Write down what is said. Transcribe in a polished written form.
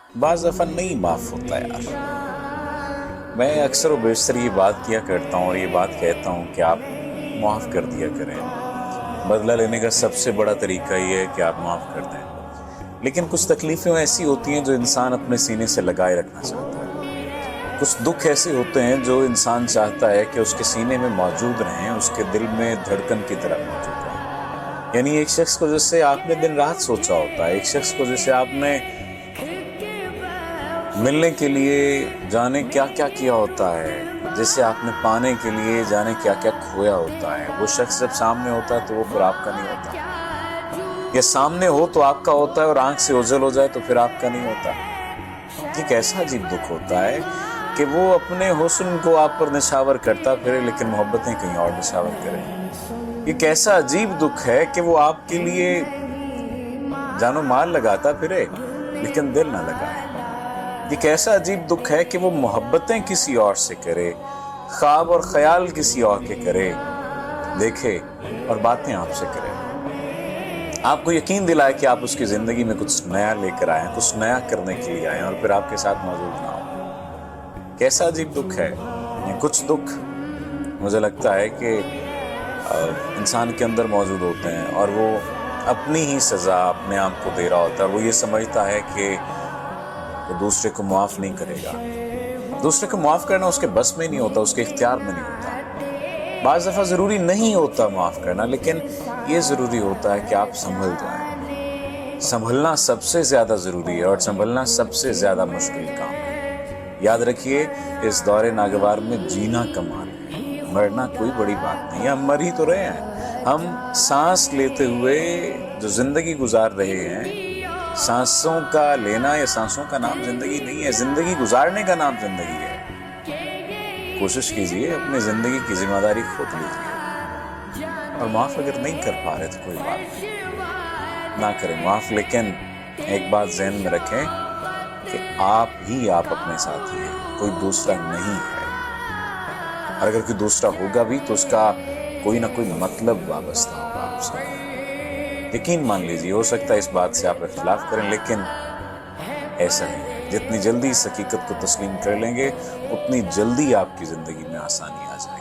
बाज़ दफ़ा नहीं माफ़ होता यार। मैं अक्सर व बेशतर ये बात किया करता हूँ और ये बात कहता हूँ कि आप माफ़ कर दिया करें। बदला लेने का सबसे बड़ा तरीका ये है कि आप माफ़ कर दें। लेकिन कुछ तकलीफ़ें ऐसी होती हैं जो इंसान अपने सीने से लगाए रखना चाहता है। कुछ दुख ऐसे होते हैं जो इंसान चाहता है कि उसके सीने में मौजूद रहें, उसके दिल में धड़कन की तरह मौजूद रहें। यानी एक शख्स को जैसे आपने दिन रात सोचा होता है, एक शख्स को जैसे आपने मिलने के लिए जाने क्या क्या किया होता है, जैसे आपने पाने के लिए जाने क्या क्या खोया होता है। वो शख्स जब सामने होता है तो वो फिर आपका नहीं होता, या सामने हो तो आपका होता है और आंख से ओझल हो जाए तो फिर आपका नहीं होता। ये कैसा अजीब दुख होता है कि वो अपने हुस्न को आप पर निछावर करता फिरे लेकिन मोहब्बतें कहीं और निछावर करे। ये कैसा अजीब दुख है कि वो आपके लिए जानो माल लगाता फिरे लेकिन दिल ना लगाए। ये कैसा अजीब दुख है कि वो मोहब्बतें किसी और से करे, ख्वाब और ख्याल किसी और के करे, देखे और बातें आपसे करे। आपको यकीन दिलाए कि आप उसकी ज़िंदगी में कुछ नया लेकर आए हैं, कुछ नया करने के लिए आए हैं, और फिर आपके साथ मौजूद ना हो। कैसा अजीब दुख है। कुछ दुख मुझे लगता है कि इंसान के अंदर मौजूद होते हैं और वो अपनी ही सज़ा अपने आप को दे रहा होता है। वो ये समझता है कि वो दूसरे को माफ़ नहीं करेगा। दूसरे को माफ़ करना उसके बस में नहीं होता, उसके इख्तियार में नहीं होता। बाज़ दफ़ा ज़रूरी नहीं होता माफ़ करना, लेकिन ये ज़रूरी होता है कि आप संभल जाएं। संभलना सबसे ज़्यादा ज़रूरी है और संभलना सबसे ज़्यादा मुश्किल काम है। याद रखिए, इस दौरे नागवार में जीना कमाल है, मरना कोई बड़ी बात नहीं है। हम मर ही तो रहे हैं। हम सांस लेते हुए जो ज़िंदगी गुजार रहे हैं, सांसों का लेना या सांसों का नाम जिंदगी नहीं है, जिंदगी गुजारने का नाम जिंदगी है। कोशिश कीजिए, अपनी जिंदगी की जिम्मेदारी खुद लीजिए, और माफ अगर नहीं कर पा रहे तो कोई बात नहीं, ना करें माफ। लेकिन एक बात ज़हन में रखें कि आप ही आप अपने साथी हैं, कोई दूसरा नहीं है। और अगर कोई दूसरा होगा भी तो उसका कोई ना कोई मतलब वाबस्ता होगा आपसे। यकीन मान लीजिए, हो सकता है इस बात से आप इख्तिलाफ करें, लेकिन ऐसा नहीं है। जितनी जल्दी इस हकीकत को तस्लीम कर लेंगे उतनी जल्दी आपकी ज़िंदगी में आसानी आ जाएगी।